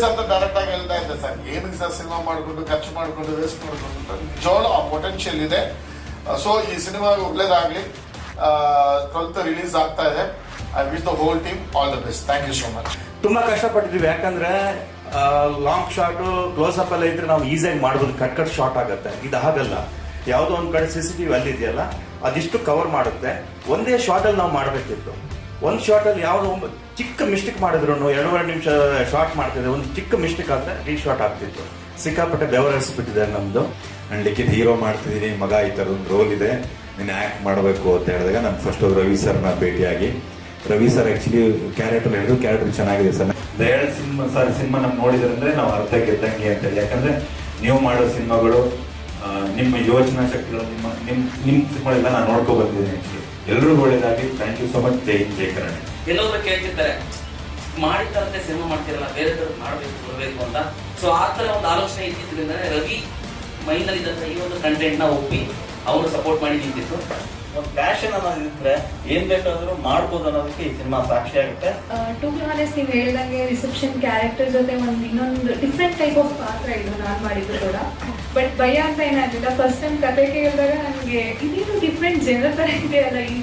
Sir direct ಆಗಿ ಹೇಳ್ತಾ ಇದ್ದೆ ಸರ್, ಏನಕ್ಕೆ ಸರ್ ಸಿನಿಮಾ ಮಾಡಿಕೊಂಡು ಖರ್ಚು ಮಾಡಿಕೊಂಡು ವೇಸ್ಟ್ ಮಾಡಿಕೊಂಡು, ನಿಜವಾಗ್ಲೂ ಆ ಪೊಟೆನ್ಷಿಯಲ್ ಇದೆ. ಸೊ ಈ ಸಿನಿಮಾ ಒಳ್ಳೇದಾಗಲಿ. 12th ರಿಲೀಸ್ ಆಗ್ತಾ ಇದೆ. I wish the whole team all the best. Thank you so much. ತುಂಬಾ ಕಷ್ಟಪಟ್ಟಿದ್ದೀವಿ, ಯಾಕಂದ್ರೆ ಲಾಂಗ್ ಶಾಟ್ ಕ್ಲೋಸ್ ಅಪ್ ಎಲ್ಲ ಇದ್ರೆ ನಾವು ಈಸಿಯಾಗಿ ಮಾಡ್ಬೋದು, ಕಟ್ ಶಾರ್ಟ್ ಆಗುತ್ತೆ. ಇದು ಹಾಗಲ್ಲ, ಯಾವುದೋ ಒಂದು ಕಡೆ CCTV ಅಲ್ಲಿದೆಯಲ್ಲ ಅದಿಷ್ಟು ಕವರ್ ಮಾಡುತ್ತೆ. ಒಂದೇ ಶಾರ್ಟ್ ಅಲ್ಲಿ ನಾವು ಮಾಡಬೇಕಿತ್ತು. ಒಂದು ಶಾರ್ಟ್ ಅಲ್ಲಿ ಯಾವುದೋ ಒಂದು ಚಿಕ್ಕ ಮಿಸ್ಟೇಕ್ ಮಾಡಿದ್ರು 2.5 ನಿಮಿಷ ಶಾರ್ಟ್ ಮಾಡ್ತಿದ್ದೆ, ಒಂದು ಚಿಕ್ಕ ಮಿಸ್ಟೇಕ್ ಆದ್ರೆ ರೀಶಾರ್ಟ್ ಆಗ್ತಿತ್ತು. ಸಿಕ್ಕಾಪಟ್ಟೆ ಬೆವರಿಸ್ಬಿಟ್ಟಿದ್ದಾರೆ ನಮ್ದು. ನಾನು ಲಿಖಿತ್ ಹೀರೋ ಮಾಡ್ತಿದ್ದೀನಿ, ಮಗ ಈ ಥರ ಒಂದು ರೋಲ್ ಇದೆ, ನೀನು ಆ್ಯಕ್ಟ್ ಮಾಡಬೇಕು ಅಂತ ಹೇಳಿದಾಗ ನಾನು ಫಸ್ಟ್ ರವಿ ಸರ್ನ ಭೇಟಿಯಾಗಿ, ರವಿ ಸರ್ ಆ್ಯಕ್ಚುಲಿ ಕ್ಯಾರೆಕ್ಟರ್ ಹೇಳಿದ್ರು, ಕ್ಯಾರೆಕ್ಟರ್ ಚೆನ್ನಾಗಿದೆ ಸರ್. ದಯಾಳ್ ಸಿನಿಮಾ ನಮ್ಗೆ ನೋಡಿದ್ರಂದ್ರೆ ನಾವು ಅರ್ಧ ಗೆದ್ದಂಗೆ ಅಂತೇಳಿ. ಯಾಕಂದ್ರೆ ನೀವು ಮಾಡೋ ಸಿನಿಮಾಗಳು, ನಿಮ್ಮ ಯೋಚನಾ ಶಕ್ತಿಗಳು, ನಿಮ್ಮ ಸಿನಿಮಾಗಳೆಲ್ಲ ನಾನು ನೋಡ್ಕೊ ಬಂದಿದ್ದೀನಿ. ಆ್ಯಕ್ಚುಲಿ ಎಲ್ರಿಗೂ ಒಳ್ಳೇದಾಗಿ. Thank you so much. Jai Hind, Jai Kannada. ಕೆಲವರು ಕೇಳ್ತಿರ್ತಾರೆ, ಮಾಡಿದಂತೆ ಸಿನಿಮಾ ಮಾಡ್ತಿರಲ್ಲ, ಬೇರೆ ಮಾಡಬೇಕು ಕೊಡಬೇಕು ಅಂತ. ಸೊ ಆ ಥರ ಒಂದು ಆಲೋಚನೆ ಇದ್ದಿದ್ದರಿಂದ ರವಿ ಮೈಂಡಲ್ಲಿ ಇದ್ದಂಥ ಈ ಒಂದು ಕಂಟೆಂಟ್ನ ಒಪ್ಪಿ ಅವರು ಸಪೋರ್ಟ್ ಮಾಡಿ ನಿಂತಿತ್ತು. ಒಂದು ಪ್ಯಾಷನ್ ಅನ್ನೋದಿದ್ರೆ ಏನ್ ಬೇಕಾದ್ರೂ ಮಾಡ್ಬೋದು ಅನ್ನೋದಕ್ಕೆ ಈ ಸಿನಿಮಾ ಸಾಕ್ಷಿ ಆಗುತ್ತೆ. ಟು ಬಿ ಆನೆಸ್ಟ್, ನೀವು ಹೇಳ್ದಂಗೆ ರಿಸೆಪ್ಷನ್ ಕ್ಯಾರೆಕ್ಟರ್ ಜೊತೆ ಇನ್ನೊಂದು ಡಿಫ್ರೆಂಟ್ ಟೈಪ್ ಆಫ್ ಪಾತ್ರ ಇದು ನಾನು ಮಾಡಿದ್ದು ಕೂಡ. ಬಟ್ ಭಯ ಅಂತ ಏನಾಗಲಿಲ್ಲ. ಫಸ್ಟ್ ಟೈಮ್ ಕತೆ ಕೇಳಿದಾಗ ನನಗೆ ಇದೇನು ಡಿಫ್ರೆಂಟ್ ಜನರ ಥರ ಇದೆ ಅಲ್ಲ ಈ